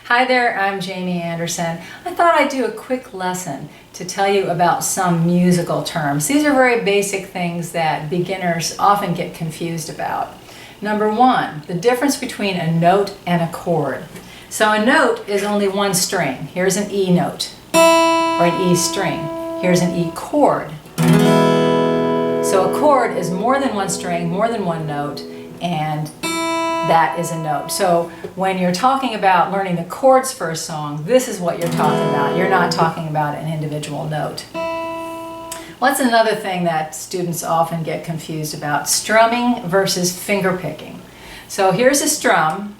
Hi there, I'm Jamie Anderson. I thought I'd do a quick lesson to tell you about some musical terms. These are very basic things that beginners often get confused about. Number one, the difference between a note and a chord. So a note is only one string. Here's an E note, or an E string. Here's an E chord. So a chord is more than one string, more than one note, and that is a note. So when you're talking about learning the chords for a song, this is what you're talking about. You're not talking about an individual note. What's another thing that students often get confused about? Strumming versus finger picking. So here's a strum,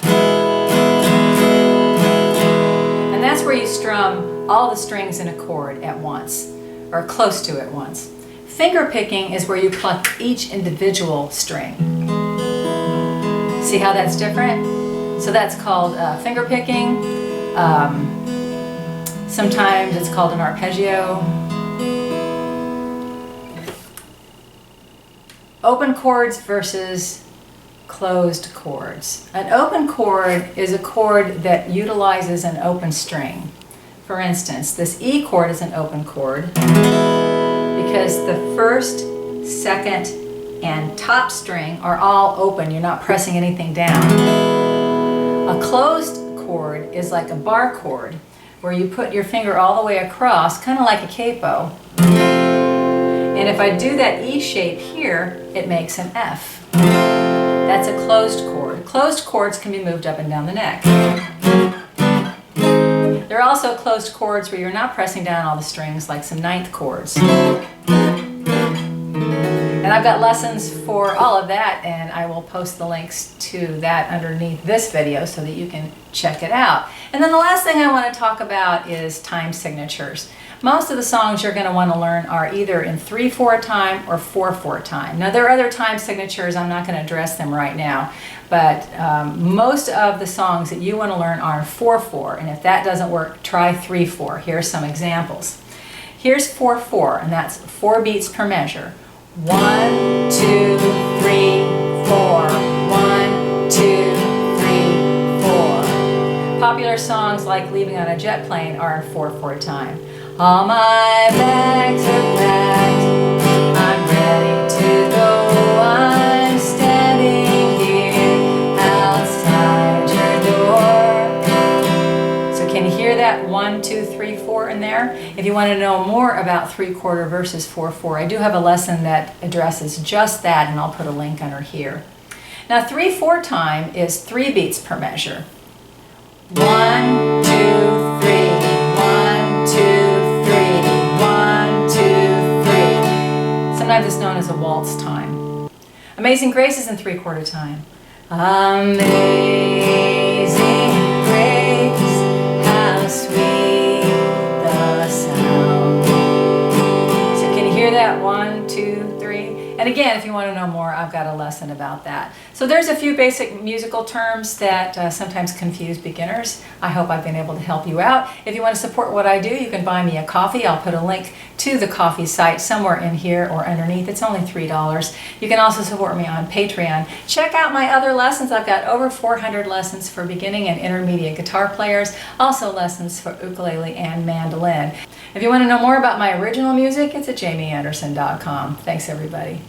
and that's where you strum all the strings in a chord at once, or close to it once. Finger picking is where you pluck each individual string. See how that's different? So that's called finger picking. Sometimes it's called an arpeggio. Open chords versus closed chords. An open chord is a chord that utilizes an open string. For instance, this E chord is an open chord because the first, second, and top string are all open. You're not pressing anything down. A closed chord is like a bar chord where you put your finger all the way across, kind of like a capo. And if I do that E shape here, it makes an F. That's a closed chord. Closed chords can be moved up and down the neck. There are also closed chords where you're not pressing down all the strings, like some ninth chords. And I've got lessons for all of that, and I will post the links to that underneath this video so that you can check it out. And then the last thing I want to talk about is time signatures. Most of the songs you're going to want to learn are either in 3/4 time or 4/4 time. Now there are other time signatures, I'm not going to address them right now, but most of the songs that you want to learn are in 4/4, and if that doesn't work, try 3/4. Here's some examples. Here's 4/4, and that's 4 beats per measure. 1, 2, 3, 4. 1, 2, 3, 4. Popular songs like Leaving on a Jet Plane are in 4/4 time. All my bags are packed, I'm ready to go, I'm standing here outside your door. So can you hear that 1, 2, 3, 4 in there? If you want to know more about 3/4 versus 4/4, I do have a lesson that addresses just that, and I'll put a link under here. Now 3/4 time is 3 beats per measure. 1, 2, 3, 1, 2, 3, 1, 2, 3. Sometimes it's known as a waltz time. Amazing Grace is in 3/4 time. Amazing Grace, how sweet the sound. So can you hear that? 1, 2, 3. And again, if you want to know more, I've got a lesson about that. So there's a few basic musical terms that sometimes confuse beginners. I hope I've been able to help you out. If you want to support what I do, you can buy me a coffee. I'll put a link to the coffee site somewhere in here or underneath. It's only $3. You can also support me on Patreon. Check out my other lessons. I've got over 400 lessons for beginning and intermediate guitar players, also lessons for ukulele and mandolin. If you want to know more about my original music, it's at jamieanderson.com. Thanks, everybody.